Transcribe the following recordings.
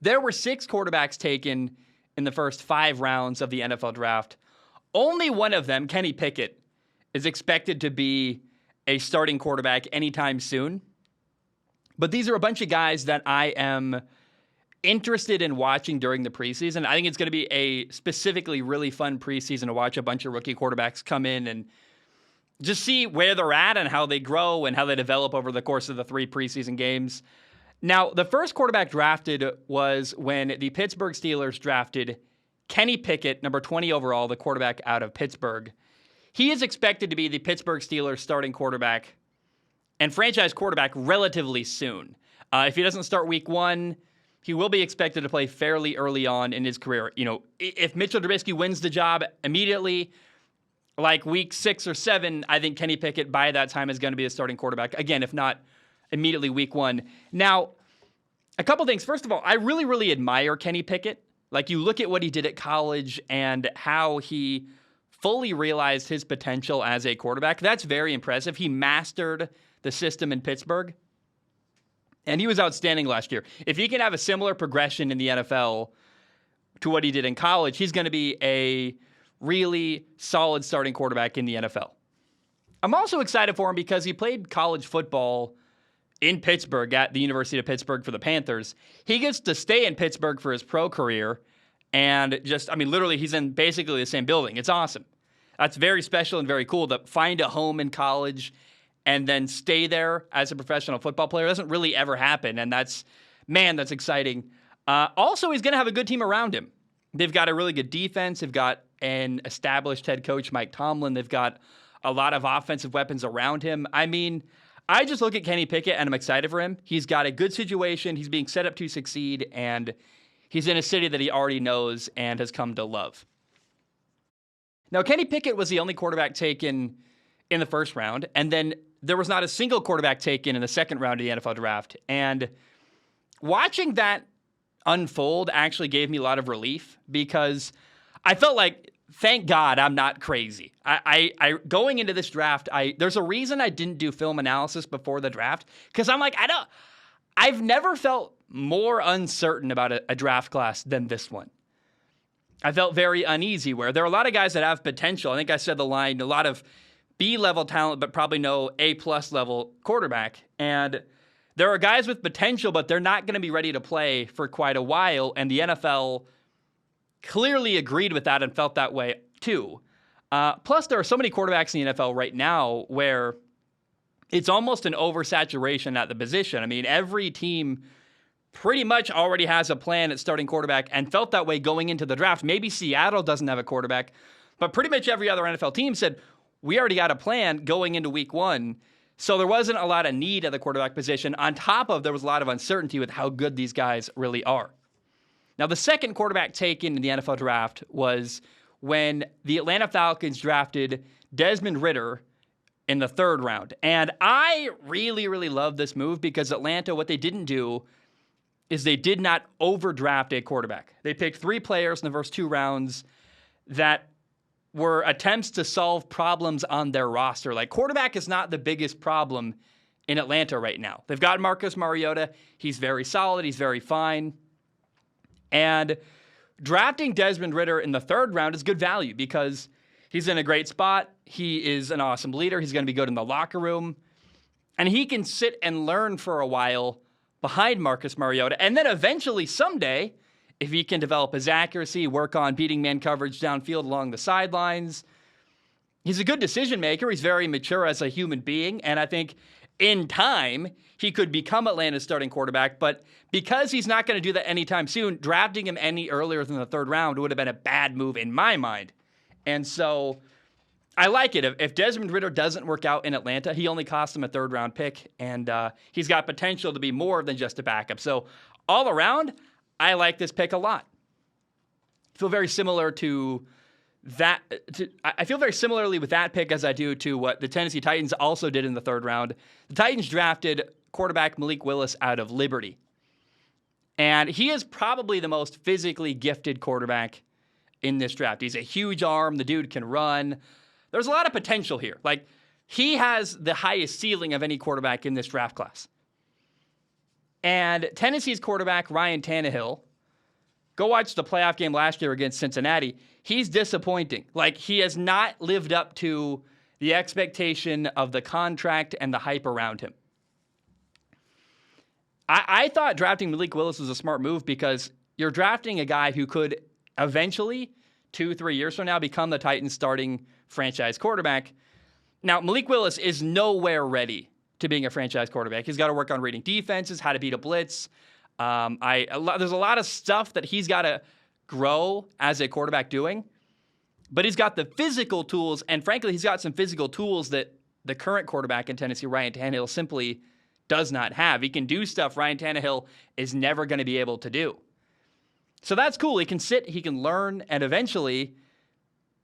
There were 6 quarterbacks taken in the first 5 rounds of the NFL draft. Only one of them, Kenny Pickett, is expected to be a starting quarterback anytime soon. But these are a bunch of guys that I am interested in watching during the preseason. I think it's going to be a specifically really fun preseason to watch a bunch of rookie quarterbacks come in and just see where they're at and how they grow and how they develop over the course of the 3 preseason games. Now, the first quarterback drafted was when the Pittsburgh Steelers drafted Kenny Pickett, number 20 overall, the quarterback out of Pittsburgh. He is expected to be the Pittsburgh Steelers starting quarterback and franchise quarterback relatively soon. If he doesn't start week 1, he will be expected to play fairly early on in his career. You know, if Mitchell Trubisky wins the job immediately, like week 6 or 7, I think Kenny Pickett by that time is going to be a starting quarterback. Again, if not immediately week 1. Now, a couple things. First of all, I really, really admire Kenny Pickett. Like, you look at what he did at college and how he fully realized his potential as a quarterback. That's very impressive. He mastered the system in Pittsburgh, and he was outstanding last year. If he can have a similar progression in the NFL to what he did in college, he's going to be a really solid starting quarterback in the NFL. I'm also excited for him because he played college football in Pittsburgh at the University of Pittsburgh for the Panthers. He gets to stay in Pittsburgh for his pro career and literally he's in basically the same building. It's awesome. That's very special and very cool to find a home in college and then stay there as a professional football player. It doesn't really ever happen, and that's exciting. Also, he's going to have a good team around him. They've got a really good defense. They've got an established head coach, Mike Tomlin. They've got a lot of offensive weapons around him. I mean, I just look at Kenny Pickett, and I'm excited for him. He's got a good situation. He's being set up to succeed, and he's in a city that he already knows and has come to love. Now, Kenny Pickett was the only quarterback taken in the first round, and then there was not a single quarterback taken in the second round of the NFL draft. And watching that unfold actually gave me a lot of relief because I felt like, thank God I'm not crazy. I going into this draft, there's a reason I didn't do film analysis before the draft because I'm like, I've never felt more uncertain about a draft class than this one. I felt very uneasy where there are a lot of guys that have potential. I think I said the line, a lot of B-level talent, but probably no A-plus level quarterback. And there are guys with potential, but they're not going to be ready to play for quite a while. And the NFL clearly agreed with that and felt that way too. Plus, there are so many quarterbacks in the NFL right now where it's almost an oversaturation at the position. I mean, every team pretty much already has a plan at starting quarterback and felt that way going into the draft. Maybe Seattle doesn't have a quarterback, but pretty much every other NFL team said, we already got a plan going into week 1. So there wasn't a lot of need at the quarterback position. On top of, there was a lot of uncertainty with how good these guys really are. Now, the second quarterback taken in the NFL draft was when the Atlanta Falcons drafted Desmond Ritter in the 3rd round. And I really, really love this move because Atlanta, what they didn't do is they did not overdraft a quarterback. They picked 3 players in the first 2 rounds that were attempts to solve problems on their roster. Like, quarterback is not the biggest problem in Atlanta right now. They've got Marcus Mariota. He's very solid. He's very fine. And drafting Desmond Ritter in the 3rd round is good value because he's in a great spot. He is an awesome leader. He's going to be good in the locker room. And he can sit and learn for a while behind Marcus Mariota. And then eventually, someday, if he can develop his accuracy, work on beating man coverage downfield along the sidelines, he's a good decision maker. He's very mature as a human being. And I think in time, he could become Atlanta's starting quarterback. But because he's not going to do that anytime soon, drafting him any earlier than the 3rd round would have been a bad move in my mind. And so I like it. If Desmond Ritter doesn't work out in Atlanta, he only cost him a 3rd round pick. And he's got potential to be more than just a backup. So all around, I like this pick a lot. I feel very similar to that. I feel very similarly with that pick as I do to what the Tennessee Titans also did in the 3rd round. The Titans drafted quarterback Malik Willis out of Liberty. And he is probably the most physically gifted quarterback in this draft. He's a huge arm. The dude can run. There's a lot of potential here. Like, he has the highest ceiling of any quarterback in this draft class. And Tennessee's quarterback, Ryan Tannehill, Go watch the playoff game last year against Cincinnati. He's disappointing. Like, he has not lived up to the expectation of the contract and the hype around him. I thought drafting Malik Willis was a smart move because you're drafting a guy who could eventually, 2-3 years from now, become the Titans' starting franchise quarterback. Now, Malik Willis is nowhere ready to being a franchise quarterback. He's got to work on reading defenses, how to beat a blitz. There's a lot of stuff that he's got to grow as a quarterback doing, but he's got the physical tools, and frankly, he's got some physical tools that the current quarterback in Tennessee, Ryan Tannehill, simply does not have. He can do stuff Ryan Tannehill is never going to be able to do. So that's cool. He can sit, he can learn, and eventually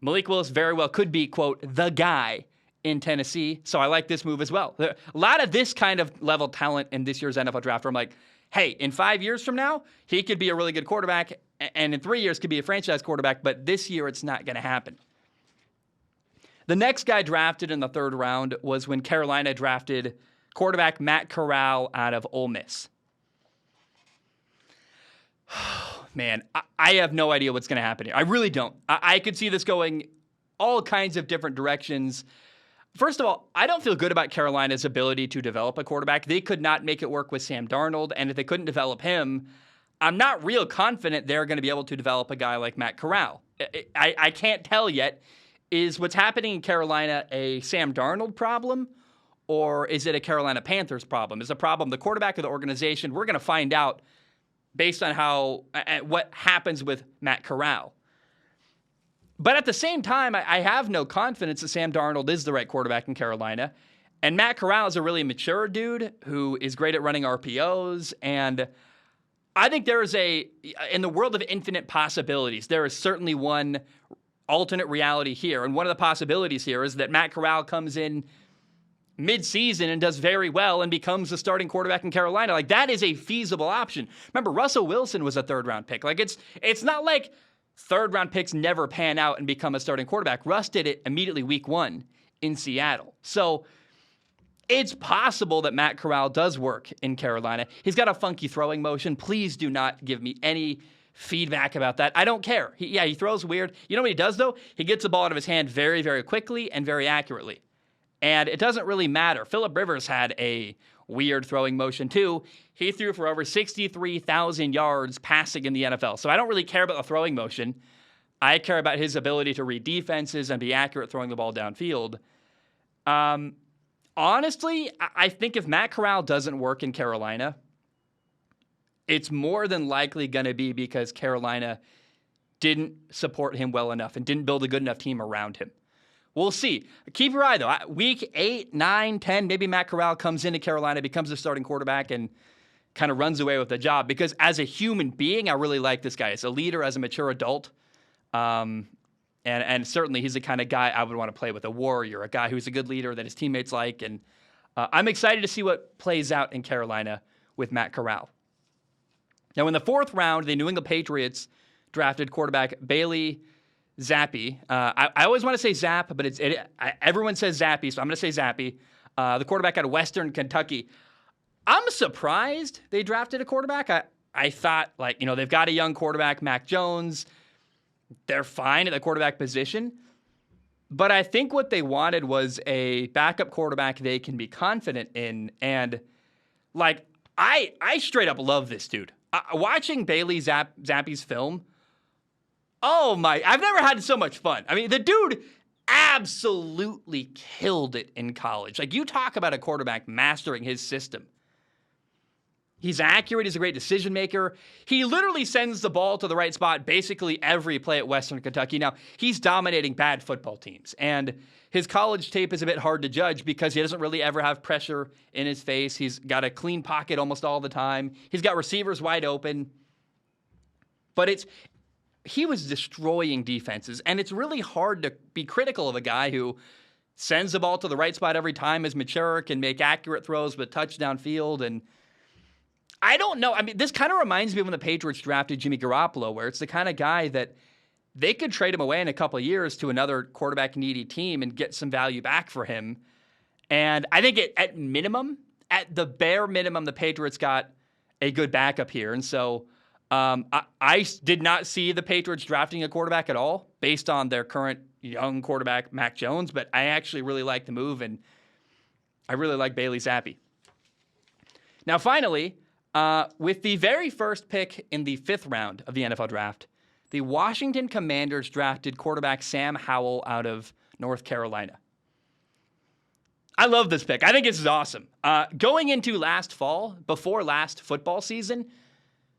Malik Willis very well could be, quote, the guy in Tennessee. So I like this move as well. A lot of this kind of level talent in this year's NFL draft where I'm like, hey, in 5 years from now, he could be a really good quarterback, and in 3 years could be a franchise quarterback, but this year it's not going to happen. The next guy drafted in the third round was when Carolina drafted quarterback Matt Corral out of Ole Miss. Man, I have no idea what's going to happen here. I really don't. I could see this going all kinds of different directions. First of all, I don't feel good about Carolina's ability to develop a quarterback. They could not make it work with Sam Darnold, and if they couldn't develop him, I'm not real confident they're going to be able to develop a guy like Matt Corral. I can't tell yet. Is what's happening in Carolina a Sam Darnold problem, or is it a Carolina Panthers problem? Is the problem the quarterback or the organization? We're going to find out based on what happens with Matt Corral. But at the same time, I have no confidence that Sam Darnold is the right quarterback in Carolina. And Matt Corral is a really mature dude who is great at running RPOs. And I think there is in the world of infinite possibilities, there is certainly one alternate reality here. And one of the possibilities here is that Matt Corral comes in mid-season and does very well and becomes the starting quarterback in Carolina. Like, that is a feasible option. Remember, Russell Wilson was a third-round pick. Like, it's not like third-round picks never pan out and become a starting quarterback. Russ did it immediately week 1 in Seattle. So it's possible that Matt Corral does work in Carolina. He's got a funky throwing motion. Please do not give me any feedback about that. I don't care. He throws weird. You know what he does, though? He gets the ball out of his hand very, very quickly and very accurately. And it doesn't really matter. Phillip Rivers had a weird throwing motion, too. He threw for over 63,000 yards passing in the NFL. So I don't really care about the throwing motion. I care about his ability to read defenses and be accurate throwing the ball downfield. Honestly, I think if Matt Corral doesn't work in Carolina, it's more than likely going to be because Carolina didn't support him well enough and didn't build a good enough team around him. We'll see. Keep your eye, though. Week 8, 9, 10, maybe Matt Corral comes into Carolina, becomes a starting quarterback, and kind of runs away with the job. Because as a human being, I really like this guy. As a leader, as a mature adult, and certainly he's the kind of guy I would want to play with, a warrior, a guy who's a good leader that his teammates like. And I'm excited to see what plays out in Carolina with Matt Corral. Now, in the fourth round, the New England Patriots drafted quarterback Bailey Zappi. I always want to say Zap, but everyone says Zappi, so I'm going to say Zappi. The quarterback out of Western Kentucky. I'm surprised they drafted a quarterback. I thought, they've got a young quarterback, Mac Jones. They're fine at the quarterback position. But I think what they wanted was a backup quarterback they can be confident in. And, I straight up love this dude. Watching Bailey Zappi's film, oh my, I've never had so much fun. I mean, the dude absolutely killed it in college. You talk about a quarterback mastering his system. He's accurate. He's a great decision maker. He literally sends the ball to the right spot basically every play at Western Kentucky. Now, he's dominating bad football teams, and his college tape is a bit hard to judge because he doesn't really ever have pressure in his face. He's got a clean pocket almost all the time. He's got receivers wide open. But he was destroying defenses, and it's really hard to be critical of a guy who sends the ball to the right spot every time, is mature, can make accurate throws with touchdown field, and I don't know. I mean, this kind of reminds me of when the Patriots drafted Jimmy Garoppolo, where it's the kind of guy that they could trade him away in a couple of years to another quarterback-needy team and get some value back for him. And I think at the bare minimum, the Patriots got a good backup here. And so I did not see the Patriots drafting a quarterback at all based on their current young quarterback, Mac Jones, but I actually really like the move, and I really like Bailey Zappi. Now, finally, with the very first pick in the 5th round of the NFL draft, the Washington Commanders drafted quarterback Sam Howell out of North Carolina. I love this pick. I think this is awesome. Going into last fall, before last football season,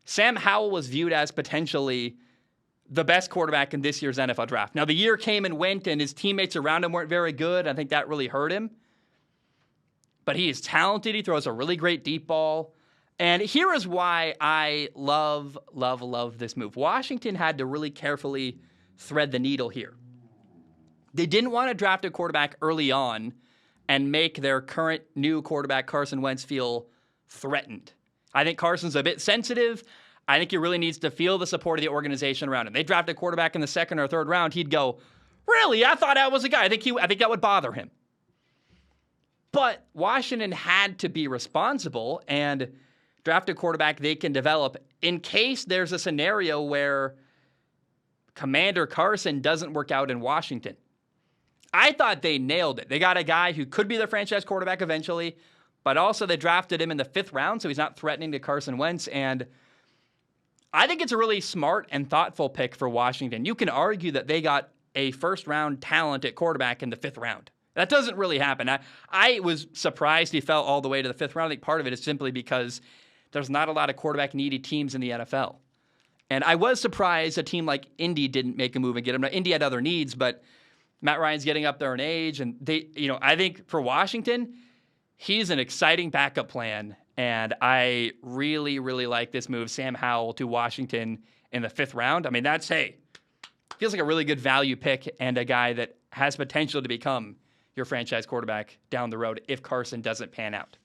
Sam Howell was viewed as potentially the best quarterback in this year's NFL draft. Now, the year came and went, and his teammates around him weren't very good. I think that really hurt him. But he is talented. He throws a really great deep ball. And here is why I love this move. Washington had to really carefully thread the needle here. They didn't want to draft a quarterback early on and make their current new quarterback, Carson Wentz, feel threatened. I think Carson's a bit sensitive. I think he really needs to feel the support of the organization around him. They draft a quarterback in the 2nd or 3rd round, he'd go, "Really? I thought I was a guy." I think that would bother him. But Washington had to be responsible and draft a quarterback they can develop in case there's a scenario where Commander Carson doesn't work out in Washington. I thought they nailed it. They got a guy who could be their franchise quarterback eventually, but also they drafted him in the 5th round, so he's not threatening to Carson Wentz. And I think it's a really smart and thoughtful pick for Washington. You can argue that they got a first-round talent at quarterback in the 5th round. That doesn't really happen. I was surprised he fell all the way to the 5th round. I think part of it is simply because there's not a lot of quarterback-needy teams in the NFL. And I was surprised a team like Indy didn't make a move and get him. Now, Indy had other needs, but Matt Ryan's getting up there in age, and I think for Washington, he's an exciting backup plan, and I really, really like this move, Sam Howell to Washington in the 5th round. I mean, feels like a really good value pick and a guy that has potential to become your franchise quarterback down the road if Carson doesn't pan out.